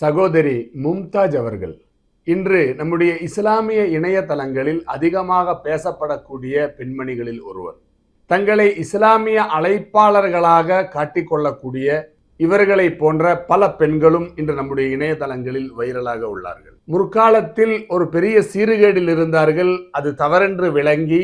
சகோதரி மும்தாஜ் அவர்கள் இன்று நம்முடைய இஸ்லாமிய இணையதளங்களில் அதிகமாக பேசப்படக்கூடிய பெண்மணிகளில் ஒருவர். தங்களை இஸ்லாமிய அழைப்பாளர்களாக காட்டிக்கொள்ளக்கூடிய இவர்களை போன்ற பல பெண்களும் இன்று நம்முடைய இணையதளங்களில் வைரலாக உள்ளார்கள். முற்காலத்தில் ஒரு பெரிய சீர்கேடில் இருந்தார்கள். அது தவறென்று விளங்கி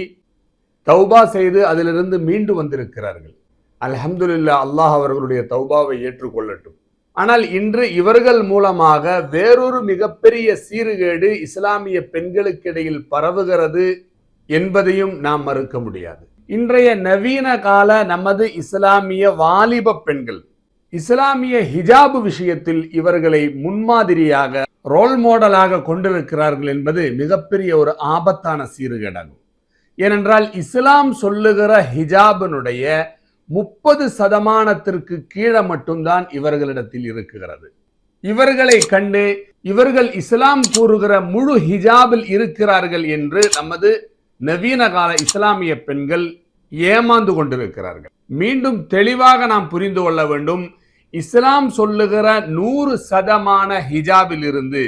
தௌபா செய்து அதிலிருந்து மீண்டு வந்திருக்கிறார்கள். அல்ஹம்துலில்லாஹ், அல்லாஹ் அவர்களுடைய தௌபாவை ஏற்றுக்கொள்ளட்டும். ஆனால் இன்று இவர்கள் மூலமாக வேறொரு மிகப்பெரிய சீர்கேடு இஸ்லாமிய பெண்களுக்கிடையில் பரவுகிறது என்பதையும் நாம் மறுக்க முடியாது. இன்றைய நவீன கால நமது இஸ்லாமிய வாலிப பெண்கள் இஸ்லாமிய ஹிஜாபு விஷயத்தில் இவர்களை முன்மாதிரியாக ரோல் மாடலாக கொண்டிருக்கிறார்கள் என்பது மிகப்பெரிய ஒரு ஆபத்தான சீர்கேடாகும். ஏனென்றால் இஸ்லாம் சொல்லுகிற ஹிஜாபினுடைய 30% கீழே மட்டும்தான் இவர்களிடத்தில் இருக்கிறது. இவர்களை கண்டு இவர்கள் இஸ்லாம் கூறுகிற முழு ஹிஜாபில் இருக்கிறார்கள் என்று நமது நவீன கால இஸ்லாமிய பெண்கள் ஏமாந்து கொண்டிருக்கிறார்கள். மீண்டும் தெளிவாக நாம் புரிந்து கொள்ள வேண்டும். இஸ்லாம் சொல்லுகிற 100% ஹிஜாபில் இருந்து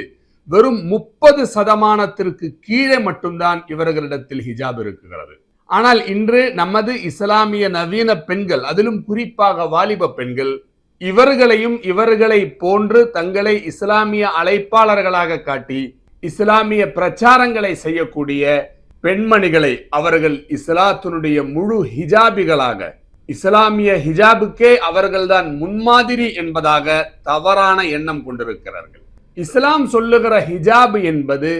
வெறும் 30% கீழே மட்டும்தான் இவர்களிடத்தில் ஹிஜாப் இருக்கிறது. ஆனால் இன்று நமது இஸ்லாமிய நவீன பெண்கள், அதிலும் குறிப்பாக வாலிப பெண்கள், இவர்களையும் இவர்களை போன்று தங்களை இஸ்லாமிய அழைப்பாளர்களாக காட்டி இஸ்லாமிய பிரச்சாரங்களை செய்யக்கூடிய பெண்மணிகளை அவர்கள் இஸ்லாத்தினுடைய முழு ஹிஜாபிகளாக, இஸ்லாமிய ஹிஜாபுக்கே அவர்கள்தான் முன்மாதிரி என்பதாக தவறான எண்ணம் கொண்டிருக்கிறார்கள். இஸ்லாம் சொல்லுகிற ஹிஜாப் என்பது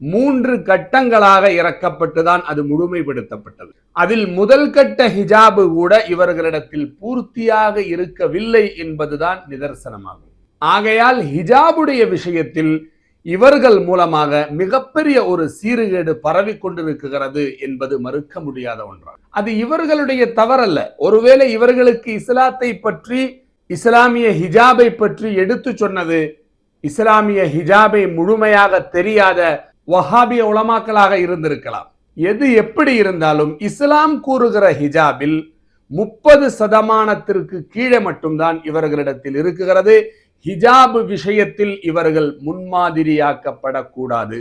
3 கட்டங்களாக இறக்கப்பட்டுதான் அது முழுமைப்படுத்தப்பட்டது. அதில் முதல் கட்ட ஹிஜாபு கூட இவர்களிடத்தில் பூர்த்தியாக இருக்கவில்லை என்பதுதான் நிதர்சனமாகும். ஆகையால் ஹிஜாபுடைய விஷயத்தில் இவர்கள் மூலமாக மிகப்பெரிய ஒரு சீர்கேடு பரவி கொண்டிருக்கிறது என்பது மறுக்க முடியாத ஒன்றாகும். அது இவர்களுடைய தவறல்ல. ஒருவேளை இவர்களுக்கு இஸ்லாத்தை பற்றி, இஸ்லாமிய ஹிஜாபை பற்றி எடுத்து சொன்னது இஸ்லாமிய ஹிஜாபை முழுமையாக தெரியாத வஹாபிய உலமாக்களாக இருந்திருக்கலாம். எது எப்படி இருந்தாலும் இஸ்லாம் கூறுகிற ஹிஜாபில் 30% கீழே மட்டும்தான் இவர்களிடத்தில் இருக்கிறது. ஹிஜாபு விஷயத்தில் இவர்கள் முன்மாதிரியாக்கப்படக்கூடாது.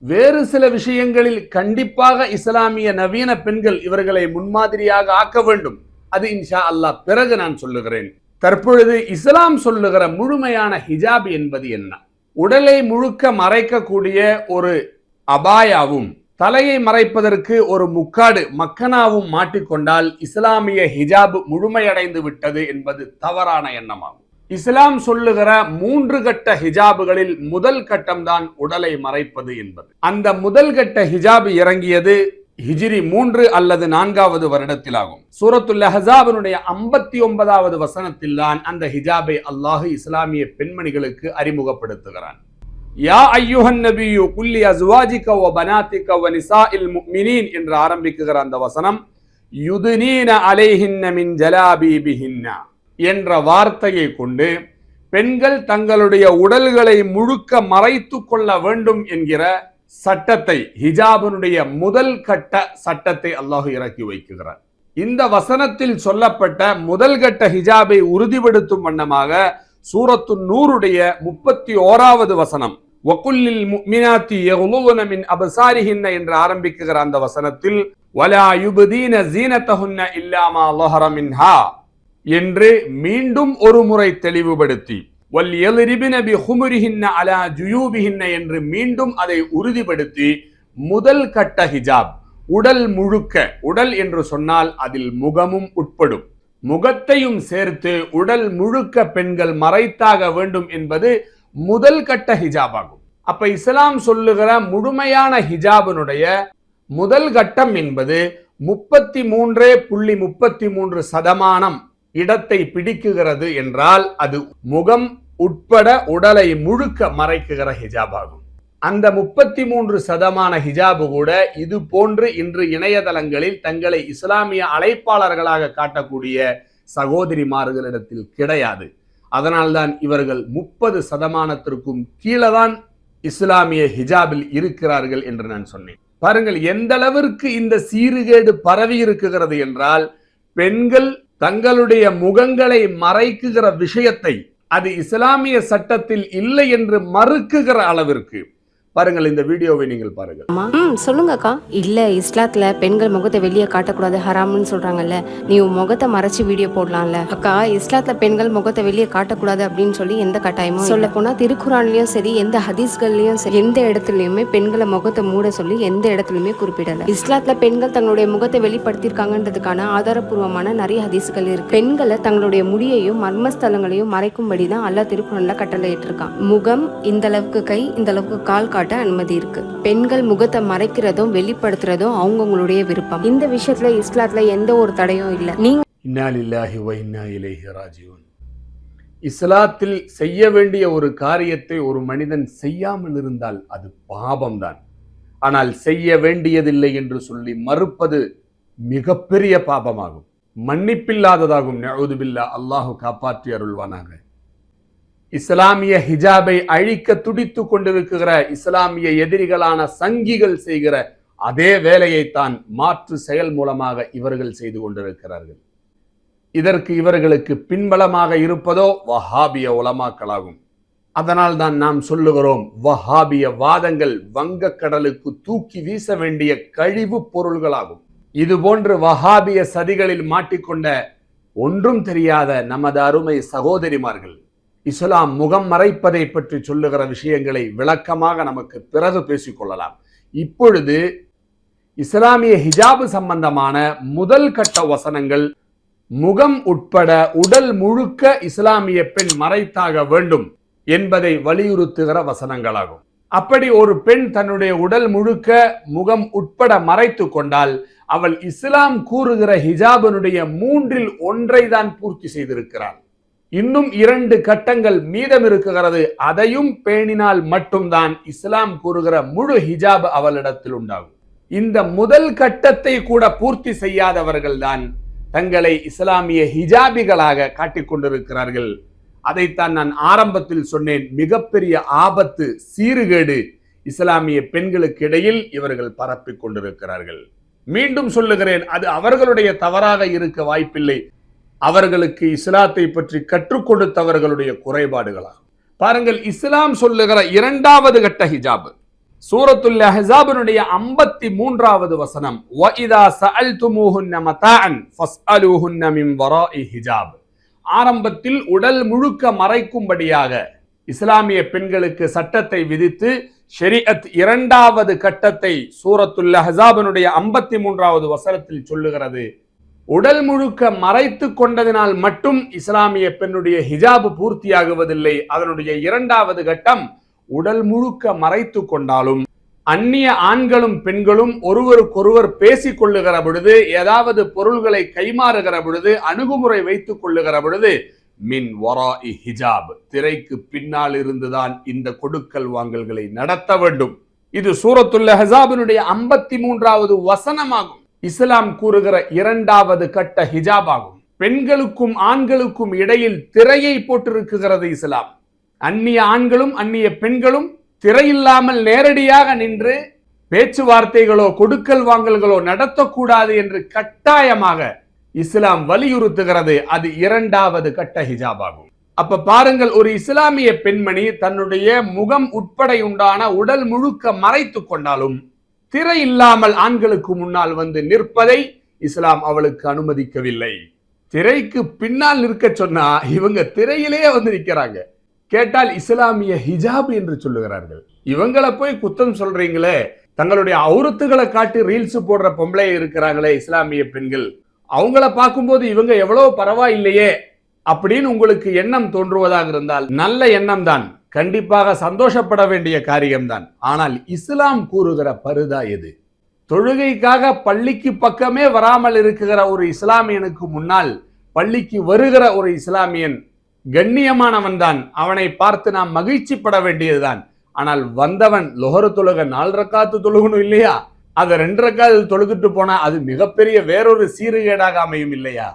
வேறு சில விஷயங்களில் கண்டிப்பாக இஸ்லாமிய நவீன பெண்கள் இவர்களை முன்மாதிரியாக ஆக்க வேண்டும். அது இன்ஷா அல்லாஹ் பிறகு நான் சொல்லுகிறேன். தற்பொழுது இஸ்லாம் சொல்லுகிற முழுமையான ஹிஜாப் என்பது என்ன? உடலை முழுக்க மறைக்கக்கூடிய ஒரு அபாயாவும் தலையை மறைப்பதற்கு ஒரு முக்காடு மக்கனாவும் மாட்டிக்கொண்டால் இஸ்லாமிய ஹிஜாப் முழுமையடைந்து விட்டது என்பது தவறான எண்ணமாகும். இஸ்லாம் சொல்லுகிற 3 கட்ட ஹிஜாபுகளில் முதல் கட்டம்தான் உடலை மறைப்பது என்பது. அந்த முதல் கட்ட ஹிஜாப் இறங்கியது ஹிஜ்ரி 3 அல்லது 4வது வருடத்திலாகும். சூரத்துல் அஹ்ஸாபினுடைய 59வது வசனத்தில் தான் அந்த ஹிஜாபை அல்லாஹ் இஸ்லாமிய பெண்மணிகளுக்கு அறிமுகப்படுத்துகிறான். யா அய்யுஹன் நபியு குல்லி அஸ்வாஜிக வ பனாதிக வ நிசாஇல் முஃமினீன் என்று ஆரம்பிக்குகிற அந்த வசனம் யுதுனீன அலைஹின்ன மின் ஜலாபீபிஹின்ன என்ற வார்த்தையை கொண்டு பெண்கள் தங்களுடைய உடல்களை முழுக்க மறைத்து கொள்ள வேண்டும் என்கிற சட்டத்தை, ஹிஜாபினுடைய முதல் கட்ட சட்டத்தை அல்லாஹ் இறக்கி வைக்குகிறார். இந்த வசனத்தில் சொல்லப்பட்ட முதல் கட்ட ஹிஜாபை உறுதிப்படுத்தும் வண்ணமாக சூரத்து நூருடைய 31வது வசனம் வகுல்லில் முஃமினாத்தி யகுலுன மின் அப்சாரிஹின்ன என்று ஆரம்பிக்குகிற அந்த வசனத்தில் வலா யுப்தீன ஸீனத்தஹுன்ன இல்லா மா ظஹர மின்ஹா என்று மீண்டும் ஒரு முறை தெளிவுபடுத்தி வல்யல்ரிபின பிஹுமுரிஹின்ன அலா ஜுயூபிஹின்ன என்று மீண்டும் அதை உறுதிப்படுத்தி முதல் கட்ட ஹிஜாப் உடல் முழுக்க, உடல் என்று சொன்னால் அதில் முகமும் உட்படும், முகத்தையும் சேர்த்து உடல் முழுக்க பெண்கள் மறைத்தாக வேண்டும் என்பது முதல் கட்ட ஹிஜாப் ஆகும். அப்ப இஸ்லாம் சொல்லுகிற முழுமையான ஹிஜாபினுடைய முதல் கட்டம் என்பது 33.33% இடத்தை பிடிக்குகிறது என்றால் அது முகம் உட்பட உடலை முழுக்க மறைக்குகிற ஹிஜாப் ஆகும். அந்த 33% ஹிஜாபு கூட இது போன்று இன்று இணையதளங்களில் தங்களை இஸ்லாமிய அழைப்பாளர்களாக காட்டக்கூடிய சகோதரிமார்களிடத்தில் கிடையாது. அதனால்தான் இவர்கள் 30%க்கும் கீழே தான் இஸ்லாமிய ஹிஜாபில் இருக்கிறார்கள் என்று நான் சொன்னேன். பாருங்கள் எந்த அளவிற்கு இந்த சீர்கேடு பரவி இருக்கிறது என்றால், பெண்கள் தங்களுடைய முகங்களை மறைக்குகிற விஷயத்தை அது இஸ்லாமிய சட்டத்தில் இல்லை என்று மறுக்குகிற அளவிற்கு. பாருங்கள், இந்த வீடியோவை நீங்கள் பாருங்கள். சொல்லுங்க அக்கா. இல்ல, இஸ்லாத்துல பெண்கள் முகத்தை வெளியே காட்டக்கூடாது, ஹராம்னு சொல்றாங்கல்ல. நீ உன் முகத்தை மறைச்சு வீடியோ போடலாம்ல. அக்கா, இஸ்லாத்துல பெண்கள் முகத்தை வெளியே காட்டக்கூடாது அப்படின்னு சொல்லி எந்த கட்டாயமும் சொல்ல போனா திருக்குறான்லயும் சரி, எந்த ஹதீஸ்கள்லயும் சரி, எந்த இடத்துலயுமே பெண்களை முகத்தை மூட சொல்லி எந்த இடத்துலயுமே குறிப்பிடல. இஸ்லாத்துல பெண்கள் தங்களுடைய முகத்தை வெளிப்படுத்தியிருக்காங்கன்றதுக்கான ஆதாரப்பூர்வமான நிறைய ஹதீஸ்கள் இருக்கு. பெண்களை தங்களுடைய முடியையும் மர்மஸ்தலங்களையும் மறைக்கும்படி தான் அல்லாஹ் திருக்குறான்ல கட்டளையிட்டு இருக்கான். முகம் இந்த அளவுக்கு, கை இந்த அளவுக்கு, கால் அனுமதி இருக்கு. பெண்கள் முகத்தை மறைக்கிறதும் வெளிப்படுத்துறதும் அவங்களுடைய விருப்பம். இந்த விஷயத்துல இஸ்லாத்துல எந்த ஒரு தடையும் இல்லை. நீங்க இன்னா லில்லாஹி வ இன்னா இலைஹி ராஜிஊன். இஸ்லாத்தில் செய்ய வேண்டிய ஒரு காரியத்தை ஒரு மனிதன் செய்யாமல் இருந்தால் அது பாபம்தான். ஆனால் செய்ய வேண்டியதில்லை என்று சொல்லி மறுப்பது மிகப்பெரிய பாபமாகும், மன்னிப்பில்லாததாகும். நஊது பில்லாஹ். அல்லாஹ் காப்பாற்றி அருள்வானாக. இஸ்லாமிய ஹிஜாபை அழிக்க துடித்து கொண்டிருக்கிற இஸ்லாமிய எதிரிகளான சங்கிகள் செய்கிற அதே வேலையைத்தான் மாற்று செயல் மூலமாக இவர்கள் செய்து கொண்டிருக்கிறார்கள். இதற்கு இவர்களுக்கு பின்பலமாக இருப்பதோ வஹாபிய உலமாக்களாகும். அதனால் தான் நாம் சொல்லுகிறோம், வஹாபிய வாதங்கள் வங்கக்கடலுக்கு தூக்கி வீச வேண்டிய கழிவு பொருள்களாகும். இது போன்று வஹாபிய சதிகளில் மாட்டிக்கொண்ட ஒன்றும் தெரியாத நமது அருமை சகோதரிமார்கள் இஸ்லாம் முகம் மறைப்பதை பற்றி சொல்லுகிற விஷயங்களை விளக்கமாக நமக்கு பிறகு பேசிக்கொள்ளலாம். இப்பொழுது இஸ்லாமிய ஹிஜாபு சம்பந்தமான முதல் கட்ட வசனங்கள் முகம் உட்பட உடல் முழுக்க இஸ்லாமிய பெண் மறைத்தாக வேண்டும் என்பதை வலியுறுத்துகிற வசனங்களாகும். அப்படி ஒரு பெண் தன்னுடைய உடல் முழுக்க முகம் உட்பட மறைத்து கொண்டால் அவள் இஸ்லாம் கூறுகிற ஹிஜாபினுடைய 1/3 தான் பூர்த்தி செய்திருக்கிறாள். இன்னும் 2 கட்டங்கள் மீதம் இருக்கிறது. அதையும் பேணினால் மட்டும்தான் இஸ்லாம் கூறுகிற முழு ஹிஜாப் அவளிடத்தில் உண்டாகும். இந்த முதல் கட்டத்தை கூட பூர்த்தி செய்யாதவர்கள் தான் தங்களை இஸ்லாமிய ஹிஜாபிகளாக காட்டிக் கொண்டிருக்கிறார்கள். அதைத்தான் நான் ஆரம்பத்தில் சொன்னேன். மிகப்பெரிய ஆபத்து, சீர்கேடு இஸ்லாமிய பெண்களுக்கு இடையில் இவர்கள் பரப்பிக் கொண்டிருக்கிறார்கள். மீண்டும் சொல்லுகிறேன், அது அவர்களுடைய தவறாக இருக்க வாய்ப்பில்லை. அவர்களுக்கு இஸ்லாத்தை பற்றி கற்றுக் கொடுத்தவர்களுடைய குறைபாடுகளாகும். பாருங்கள், இஸ்லாம் சொல்லுகிற 2வது கட்ட ஹிஜாப் சூரத்துல் அஹ்ஸாபினுடைய 53வது வசனம், வஇதா ஸஅல்துமூஹுன்ன மதாஅன் ஃபஸ்அலூஹுன்ன மின் வராஇ ஹிஜாப். ஆரம்பத்தில் உடல் முழுக்க மறைக்கும்படியாக இஸ்லாமிய பெண்களுக்கு சட்டத்தை விதித்து ஷரீஅத் 2வது கட்டத்தை சூரத்துல் அஹ்ஸாபினுடைய 53வது வசனத்தில் சொல்லுகிறது. உடல் முழுக்க மறைத்து கொண்டதினால் மட்டும் இஸ்லாமிய பெண்ணுடைய ஹிஜாபு பூர்த்தியாகுவதில்லை. அதனுடைய 2வது கட்டம், உடல் முழுக்க மறைத்து கொண்டாலும் அந்நிய ஆண்களும் பெண்களும் ஒருவருக்கொருவர் பேசிக் கொள்ளுகிற பொழுது, ஏதாவது பொருள்களை கைமாறுகிற பொழுது, அணுகுமுறை வைத்துக் கொள்ளுகிற பொழுது மின் வராஇ ஹிஜாப், திரைக்கு பின்னால் இருந்துதான் இந்த கொடுக்கல் வாங்கல்களை நடத்த வேண்டும். இது சூரத்துல் அஹ்ஸாபினுடைய 53வது வசனமாகும். இஸ்லாம் கூறுகிற 2வது கட்ட ஹிஜாப் ஆகும். பெண்களுக்கும் ஆண்களுக்கும் இடையில் திரையை போட்டிருக்கிறது இஸ்லாம். அந்நிய ஆண்களும் அந்நிய பெண்களும் திரையில்லாமல் நேரடியாக நின்று பேச்சுவார்த்தைகளோ கொடுக்கல் வாங்கல்களோ நடத்தக்கூடாது என்று கட்டாயமாக இஸ்லாம் வலியுறுத்துகிறது. அது 2வது கட்ட ஹிஜாப் ஆகும். அப்ப பாருங்கள், ஒரு இஸ்லாமிய பெண்மணி தன்னுடைய முகம் உட்பட உண்டான உடல் முழுக்க மறைத்து கொண்டாலும் திரை இல்லாமல் ஆண்களுக்கு முன்னால் வந்து நிற்பதை இஸ்லாம் அவளுக்கு அனுமதிக்கவில்லை. திரைக்கு பின்னால் நிற்க சொன்னா இவங்க திரையிலே வந்து நிற்கிறாங்க. கேட்டால் இஸ்லாமிய ஹிஜாப் என்று சொல்லுகிறார்கள். இவங்களை போய் குத்தம் சொல்றீங்களே, தங்களுடைய அவுரத்துகளை காட்டி ரீல்ஸ் போடுற பொம்பளை இருக்கிறாங்களே இஸ்லாமிய பெண்கள், அவங்கள பார்க்கும்போது இவங்க எவ்வளவு பரவாயில்லையே அப்படின்னு உங்களுக்கு எண்ணம் தோன்றுவதாக இருந்தால் நல்ல எண்ணம் தான், கண்டிப்பாக சந்தோஷப்பட வேண்டிய காரியம்தான். ஆனால் இஸ்லாம் கூறுகிற பருதா எது? தொழுகைக்காக பள்ளிக்கு பக்கமே வராமல் இருக்கிற ஒரு இஸ்லாமியனுக்கு முன்னால் பள்ளிக்கு வருகிற ஒரு இஸ்லாமியன் கண்ணியமானவன் தான், அவனை பார்த்து நாம் மகிழ்ச்சி பட வேண்டியதுதான். ஆனால் வந்தவன் லொஹரு தொழுக 4 ரக்காத்து தொழுகணும் இல்லையா, அதை 2 ரக்காத்து தொழுகிட்டு போனா அது மிகப்பெரிய வேறொரு சீர்கேடாக அமையும் இல்லையா?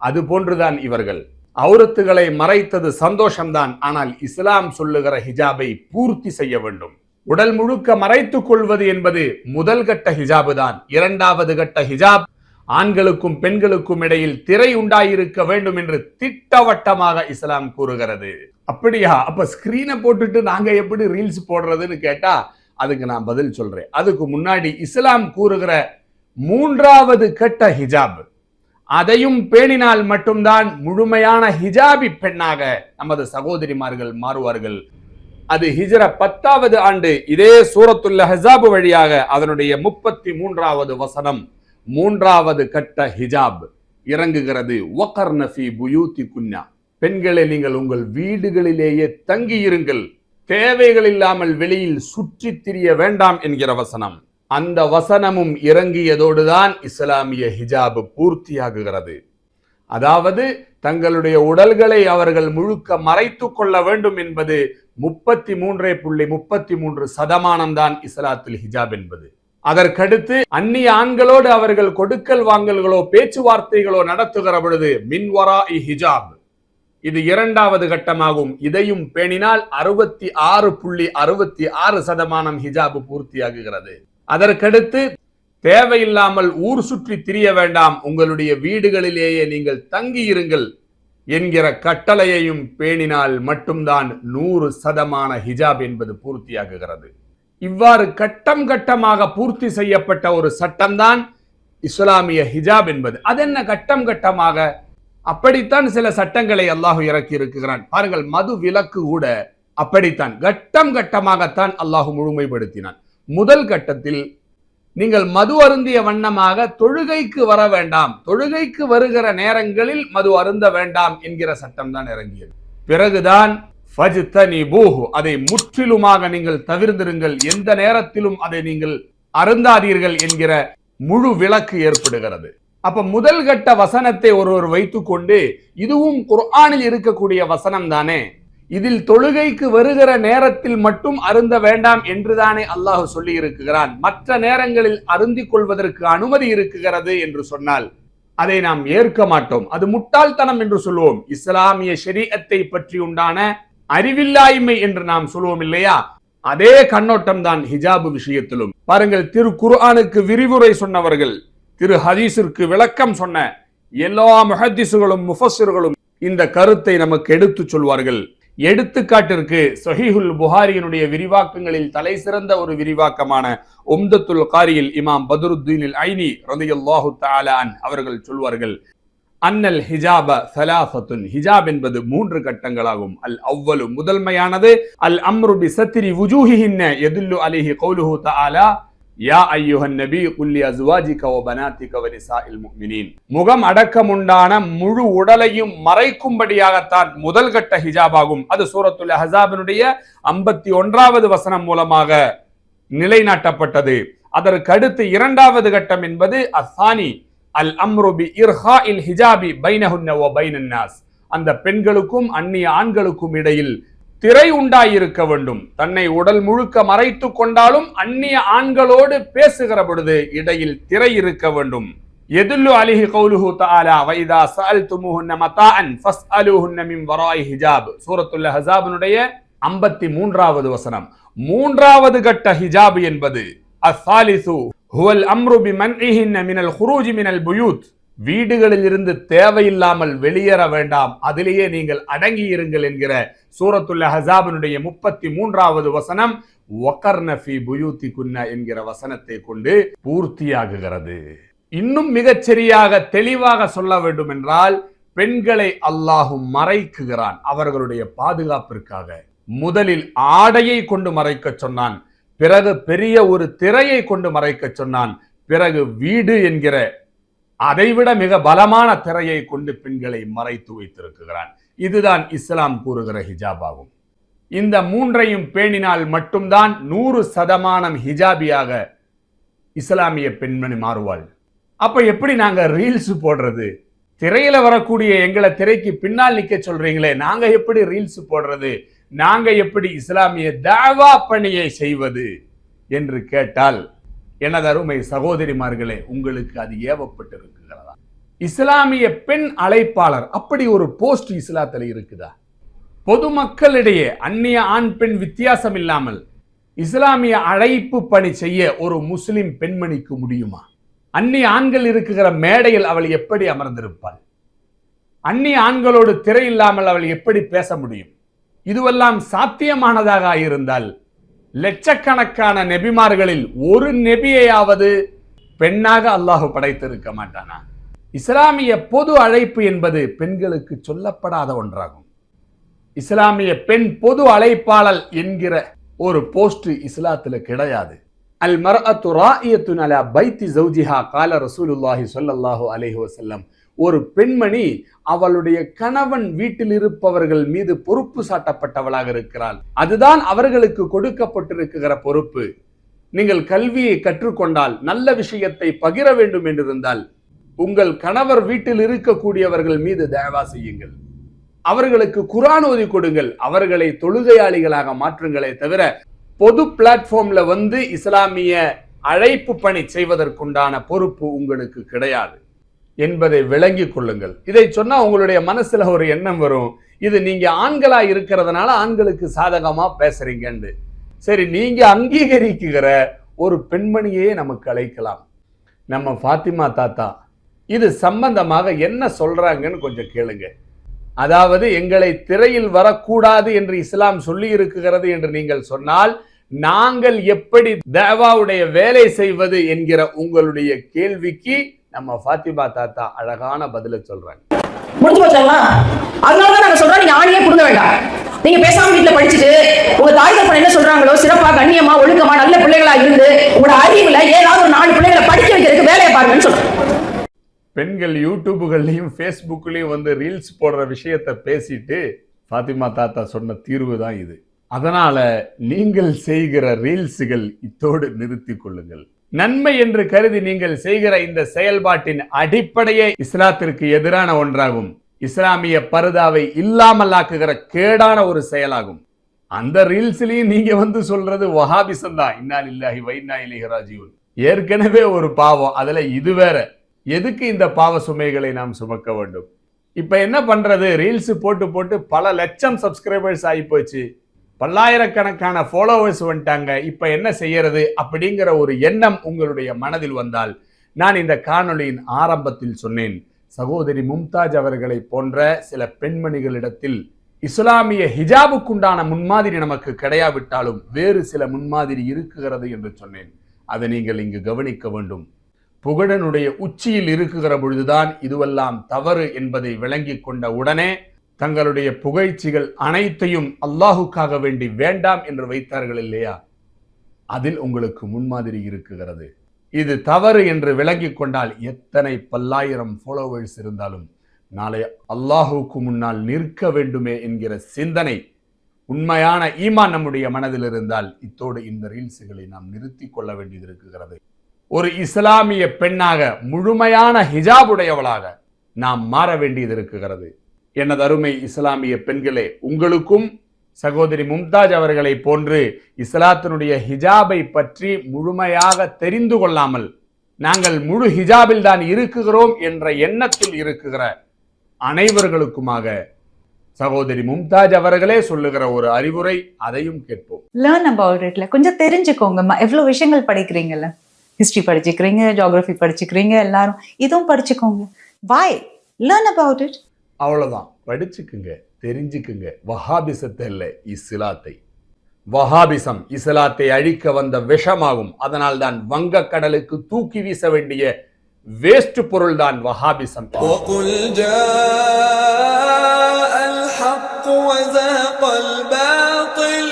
அது போன்றுதான் இவர்கள். அவுரத்துகளை மறைத்தது சந்தோஷம்தான், ஆனால் இஸ்லாம் சொல்லுகிற ஹிஜாபை பூர்த்தி செய்ய வேண்டும். உடல் முழுக்க மறைத்துக் கொள்வது என்பது முதல் கட்ட ஹிஜாபு தான். 2வது கட்ட ஹிஜாப் ஆண்களுக்கும் பெண்களுக்கும் இடையில் திரை உண்டாயிருக்க வேண்டும் என்று திட்டவட்டமாக இஸ்லாம் கூறுகிறது. அப்படியா? அப்ப ஸ்கிரீனை போட்டுட்டு நாங்க எப்படி ரீல்ஸ் போடுறதுன்னு கேட்டா அதுக்கு நான் பதில் சொல்றேன். அதுக்கு முன்னாடி இஸ்லாம் கூறுகிற 3வது கட்ட ஹிஜாப், அதையும் பேணினால் மட்டும்தான் முழுமையான ஹிஜாபி பெண்ணாக நமது சகோதரிமார்கள் மாறுவார்கள். அது ஹிஜ்ர 10வது ஆண்டு இதே சூரத்துல் அஹ்ஸாப் வழியாக அதனுடைய 33வது வசனம் 3வது கட்ட ஹிஜாப் இறங்குகிறது. வகர்ன ஃபீ புயூதிகுன்னா, பெண்களே நீங்கள் உங்கள் வீடுகளிலேயே தங்கியிருங்கள், தேவைகள் இல்லாமல் வெளியில் சுற்றி திரிய வேண்டாம் என்கிற வசனம். அந்த வசனமும் இறங்கியதோடுதான் இஸ்லாமிய ஹிஜாப் பூர்த்தியாகுகிறது. அதாவது தங்களுடைய உடல்களை அவர்கள் முழுக்க மறைத்து கொள்ள வேண்டும் என்பது 33.33% தான் இஸ்லாத்தில் ஹிஜாப் என்பது. அதற்கடுத்து அந்நிய ஆண்களோடு அவர்கள் கொடுக்கல் வாங்கல்களோ பேச்சுவார்த்தைகளோ நடத்துகிற பொழுது மின்வராஇ ஹிஜாப், இது 2வது கட்டமாகும். இதையும் பேணினால் 66.66% ஹிஜாப் பூர்த்தியாகுகிறது. அதற்கடுத்து தேவையில்லாமல் ஊர் சுற்றி திரிய வேண்டாம், உங்களுடைய வீடுகளிலேயே நீங்கள் தங்கியிருங்கள் என்கிற கட்டளையையும் பேணினால் மட்டும்தான் 100% ஹிஜாப் என்பது பூர்த்தியாகுகிறது. இவ்வாறு கட்டம் கட்டமாக பூர்த்தி செய்யப்பட்ட ஒரு சட்டம்தான் இஸ்லாமிய ஹிஜாப் என்பது. அதென்ன கட்டம் கட்டமாக? அப்படித்தான் சில சட்டங்களை அல்லாஹ் இறக்கி இருக்கிறான். பாருங்கள், மது விலக்கு கூட அப்படித்தான் கட்டம் கட்டமாகத்தான் அல்லாஹ் முழுமைப்படுத்தினான். முதல் கட்டத்தில் நீங்கள் மது அருந்திய வண்ணமாக தொழுகைக்கு வர வேண்டாம், தொழுகைக்கு வருகிற நேரங்களில் மது அருந்த வேண்டாம் என்கிற சட்டம் தான் இறங்கியது. பிறகுதான் ஃபஜ்தனிபூஹு, அதை முற்றிலுமாக நீங்கள் தவிர்ந்திருங்கள், எந்த நேரத்திலும் அதை நீங்கள் அருந்தாதீர்கள் என்கிற முழு விலக்கு ஏற்படுகிறது. அப்ப முதல் கட்ட வசனத்தை ஒருவர் வைத்துக்கொண்டு இதுவும் குர்ஆனில் இருக்கக்கூடிய வசனம் தானே, இதில் தொழுகைக்கு வருகிற நேரத்தில் மட்டும் அருந்த வேண்டாம் என்றுதானே அல்லாஹ் சொல்லி இருக்கிறான், மற்ற நேரங்களில் அருந்திக் கொள்வதற்கு அனுமதி இருக்கிறது என்று சொன்னால் அதை நாம் ஏற்க மாட்டோம். அது முட்டாள்தனம் என்று சொல்லுவோம். இஸ்லாமிய ஷரீஅத்தை பற்றி உண்டான அறிவில்லாய்மை என்று நாம் சொல்லுவோம் இல்லையா? அதே கண்ணோட்டம் தான் ஹிஜாபு விஷயத்திலும். பாருங்கள், திரு குர்ஆனுக்கு விரிவுரை சொன்னவர்கள், திரு ஹதீஸிற்கு விளக்கம் சொன்ன எல்லா முஹத்திஸுகளும் முஃபஸ்ஸிர்களும் இந்த கருத்தை நமக்கு எடுத்து சொல்வார்கள். எடுத்துக்காட்டிற்கு ஸஹீஹுல் புகாரியினுடைய விரிவாக்கங்களில் தலை சிறந்த ஒரு விரிவாக்கமான உம்தத்துல் காரியில் இமாம் பத்ருத்தீன் ஐனி ரலியல்லாஹு தஆலா அன்ஹு அவர்கள் சொல்வார்கள், அன்னல் ஹிஜாப ஸலாஸத்துன், ஹிஜாப் என்பது 3 கட்டங்களாகும். அல் அவ்வலு, முதன்மையானது, அல் அம்ரு பி சத்ரி வுஜூஹிஹின்ன யதுல்லு அலைஹி கௌலுஹு தஆலா யா அய்யுஹன் நபி குல் லி அஸ்வாஜிக வ பனாதிக வ நிசாஇல் முஃமினீன், முகம் அடக்கமுண்டான முழு உடலையும் மறைக்கும்படியாகத்தான் முதல் கட்ட ஹிஜாப் ஆகும். அது சூரத்துல் அஹ்ஸாபினுடைய 51வது வசனம் மூலமாக நிலைநாட்டப்பட்டது. அதற்கு அடுத்து 2வது கட்டம் என்பது அஸ்ஸானி அல் அம்ரு பி இர்ஹாஇல் ஹிஜாபி பைனஹுன்ன வ பைனன் நாஸ், அந்த பெண்களுக்கும் அந்நிய ஆண்களுக்கும் இடையில் திரை உண்டாயிருக்க வேண்டும். தன்னை உடல் முழுக்க மறைத்து கொண்டாலும் அந்நிய ஆண்களோடு பேசுகிற பொழுது இடையில் திரை இருக்க வேண்டும். யதுல்லு அலைஹி கௌலுஹு தஆலா வ இதா ஸஅல்துமுஹுன்ன மதாஅன் ஃபஸ்அலூஹுன்ன மின் வராஇ ஹிஜாப், சூரத்துல் அஹ்ஸாபினுடைய 53வது வசனம். 3வது கட்ட ஹிஜாப் என்பது அஸ்ஸாலிசு ஹுவல் அம்ரு பி மன்இஹின்ன மினல் குரூஜி மினல் புயூத், வீடுகளில் இருந்து தேவையில்லாமல் வெளியேற வேண்டாம், அதிலேயே நீங்கள் அடங்கி இருங்கள் என்கிற சூரத்துல் அஹ்ஸாபினுடைய 33வது வசனம் வகர்ன ஃபீ புயூதிகுன்ன என்கிற வசனத்தை கொண்டு பூர்த்தியாகுகிறது. இன்னும் மிகச் சரியாக தெளிவாக சொல்ல வேண்டும் என்றால், பெண்களை அல்லாஹ் மறைக்குகிறான் அவர்களுடைய பாதுகாப்பிற்காக. முதலில் ஆடையை கொண்டு மறைக்க சொன்னான், பிறகு பெரிய ஒரு திரையை கொண்டு மறைக்க சொன்னான், பிறகு வீடு என்கிற அதைவிட மிக பலமான திரையை கொண்டு பெண்களை மறைத்து வைத்திருக்கிறான். இதுதான் இஸ்லாம் கூறுகிற ஹிஜாப் ஆகும். இந்த 3ஐயும் பேணினால் மட்டும்தான் 100% ஹிஜாபியாக இஸ்லாமிய பெண்மணி மாறுவாள். அப்ப எப்படி நாங்க ரீல்ஸ் போடுறது? திரையில வரக்கூடிய எங்களை திரைக்கு பின்னால் நிக்க சொல்றீங்களே, நாங்க எப்படி ரீல்ஸ் போடுறது? நாங்க எப்படி இஸ்லாமிய தாவா பணியை செய்வது என்று கேட்டால், எனது அருமை சகோதரிமார்களே, உங்களுக்கு அது ஏவப்பட்டிருக்கிறதா? இஸ்லாமிய பெண் அழைப்பாளர் அப்படி ஒரு போஸ்ட் இஸ்லாத்தில் இருக்குதா? பொதுமக்களிடையே அந்நிய ஆண் பெண் வித்தியாசம் இல்லாமல் இஸ்லாமிய அழைப்பு பணி செய்ய ஒரு முஸ்லிம் பெண்மணிக்கு முடியுமா? அந்நிய ஆண்கள் இருக்கிற மேடையில் அவள் எப்படி அமர்ந்திருப்பாள்? அந்நிய ஆண்களோடு திரை இல்லாமல் அவள் எப்படி பேச முடியும்? இதுவெல்லாம் சாத்தியமானதாக இருந்தால் லட்சக்கணக்கான நபிமார்களில் ஒரு நபியையாவது பெண்ணாக அல்லாஹ் படைத்திருக்க மாட்டானா? இஸ்லாமிய பொது அழைப்பு என்பது பெண்களுக்கு சொல்லப்படாத ஒன்றாகும். இஸ்லாமிய பெண் பொது அழைப்பாளர் என்கிற ஒரு போஸ்ட் இஸ்லாத்துல கிடையாது. அல் மர்அத்து ராஇயத்துன் அலா பைத்தி ஜௌஜிஹா கால ரசூலுல்லாஹி ஸல்லல்லாஹு அலைஹி வஸல்லம். ஒரு பெண்மணி அவளுடைய கணவன் வீட்டில் இருப்பவர்கள் மீது பொறுப்பு சாட்டப்பட்டவளாக இருக்கிறாள். அதுதான் அவர்களுக்கு கொடுக்கப்பட்டிருக்கிற பொறுப்பு. நீங்கள் கல்வியை கற்றுக்கொண்டால், நல்ல விஷயத்தை பகிர வேண்டும் என்றிருந்தால், உங்கள் கணவர் வீட்டில் இருக்கக்கூடியவர்கள் மீது தயவா செய்யுங்கள். அவர்களுக்கு குர்ஆன் ஓதி கொடுங்கள். அவர்களை தொழுகையாளிகளாக மாற்றுங்களே தவிர பொது பிளாட்ஃபார்ம்ல இஸ்லாமிய அழைப்பு பணி செய்வதற்குண்டான பொறுப்பு உங்களுக்கு கிடையாது என்பதை விளங்கிக் கொள்ளுங்கள். இதை சொன்னா உங்களுடைய மனசுல ஒரு எண்ணம் வரும், இது நீங்க ஆண்களா இருக்கிறதுனால ஆண்களுக்கு சாதகமா பேசுறீங்கன்னு. சரி, நீங்க அங்கீகரிக்கிற ஒரு பெண்மணியே நமக்கு அழைக்கலாம். நம்ம ஃபாத்திமா தாத்தா இது சம்பந்தமாக என்ன சொல்றாங்கன்னு கொஞ்சம் கேளுங்க. அதாவது, எங்களை திரையில் வரக்கூடாது என்று இஸ்லாம் சொல்லி இருக்கிறது என்று நீங்கள் சொன்னால், நாங்கள் எப்படி தஅவாவுடைய வேலை செய்வது என்கிற உங்களுடைய கேள்விக்கு நம்ம ஃபாத்திமா தாத்தா அழகான பதில சொல்றாங்க. முடிஞ்சு போச்சாங்களா? அதனாலதான் நாங்க சொல்றோம், நீங்க ஆணியே புடுங்க வேண்டாம். நீங்க பேசாம வீட்டுல படிச்சுட்டு உங்க தாய் தகப்பன் என்ன சொல்றாங்களோ சிறப்பா, கண்ணியமா, ஒழுக்கமா, நல்ல பிள்ளைகளா இருந்து உங்களோட அறிவுல ஏதாவது ஒரு 4 பிள்ளைகளை படிக்க வைக்கிறதுக்கு வேலையை பாருங்கன்னு சொல்றோம். பெண்கள் யூடியூபுகள்லையும் ஃபேஸ்புக்லையும் ரீல்ஸ் போடுற விஷயத்தை பேசிட்டு ஃபாத்திமா தாத்தா சொன்ன தீர்வு தான் இது. அதனால நீங்கள் செய்கிற ரீல்ஸுகள் இத்தோடு நிறுத்தி கொள்ளுங்கள். நன்மை என்று கருதி நீங்கள் செய்கிற இந்த செயல்பாட்டின் அடிப்படையே இஸ்லாத்திற்கு எதிரான ஒன்றாகும். இஸ்லாமிய பர்தாவை இல்லாமல் ஆக்குகிற கேடான ஒரு செயலாகும். அந்த ரீல்ஸ்லயும் நீங்க சொல்றது வஹாபிசம் தான். இன்னா லில்லாஹி வ இன்னா இலைஹி ராஜிஊன். ஏற்கனவே ஒரு பாவம், அதுல இது வேற. எதுக்கு இந்த பாவ சுமைகளை நாம் சுமக்க வேண்டும்? இப்ப என்ன பண்றது? ரீல்ஸ் போட்டு போட்டு பல லட்சம் சப்ஸ்கிரைபர்ஸ் ஆகி போச்சு, பல்லாயிரக்கணக்கான ஃபாலோவர்ஸ் வந்துட்டாங்க. இப்ப என்ன செய்யறது அப்படிங்கிற ஒரு எண்ணம் உங்களுடைய மனதில் வந்தால், நான் இந்த காணொளியின் ஆரம்பத்தில் சொன்னேன், சகோதரி மும்தாஜ் அவர்களை போன்ற சில பெண்மணிகளிடத்தில் இஸ்லாமிய ஹிஜாபுக்குண்டான முன்மாதிரி நமக்கு கிடையாவிட்டாலும் வேறு சில முன்மாதிரி இருக்குகிறது என்று சொன்னேன். அதை நீங்கள் இங்கு கவனிக்க வேண்டும். புகழனுடைய உச்சியில் இருக்குகிற பொழுதுதான் இதுவெல்லாம் தவறு என்பதை விளங்கி கொண்ட உடனே தங்களுடைய புகழ்ச்சிகள் அனைத்தையும் அல்லாஹுக்காக வேண்டி வேண்டாம் என்று வைத்தார்கள் இல்லையா? அதில் உங்களுக்கு முன்மாதிரி இருக்குகிறது. இது தவறு என்று விளங்கி கொண்டால் எத்தனை பல்லாயிரம் ஃபாலோவர்ஸ் இருந்தாலும் நாளை அல்லாஹுக்கு முன்னால் நிற்க வேண்டுமே என்கிற சிந்தனை, உண்மையான ஈமான் நம்முடைய மனதில் இருந்தால் இத்தோடு இந்த ரீல்ஸுகளை நாம் நிறுத்தி கொள்ள வேண்டியது இருக்கிறது. ஒரு இஸ்லாமிய பெண்ணாக, முழுமையான ஹிஜாபுடையவளாக நாம் மாற வேண்டியது இருக்கிறது. எனது அருமை இஸ்லாமிய பெண்களே, உங்களுக்கும் சகோதரி மும்தாஜ் அவர்களை போன்று இஸ்லாத்தினுடைய ஹிஜாபை பற்றி முழுமையாக தெரிந்து கொள்ளாமல் நாங்கள் முழு ஹிஜாபில் தான் இருக்குகிறோம் என்ற எண்ணத்தில் இருக்குகிற அனைவர்களுக்குமாக சகோதரி மும்தாஜ் அவர்களே சொல்லுகிற ஒரு அறிவுரை, அதையும் கேட்போம். லேர்ன் அபவுட் இட்ல கொஞ்சம் தெரிஞ்சுக்கோங்க. எவ்வளவு விஷயங்கள் படிக்கிறீங்கல்ல, ஹிஸ்டரி படிச்சுக்கிறீங்க, ஜியோகிராஃபி படிச்சுக்கிறீங்க, எல்லாரும் இதுவும் படிச்சுக்கோங்க. வாய் லேர்ன் அபவுட் இட். அவ்வளவுதான், படிச்சுக்குங்க, தெரிஞ்சுக்குங்க. வஹாபிசத்தை இல்லை, இஸ்லாத்தை. வஹாபிசம் இஸ்லாத்தை அழிக்க வந்த விஷமாகும். அதனால் தான் வங்க கடலுக்கு தூக்கி வீச வேண்டிய வேஸ்ட் பொருள் தான் வஹாபிசம். الحق وزهق الباطل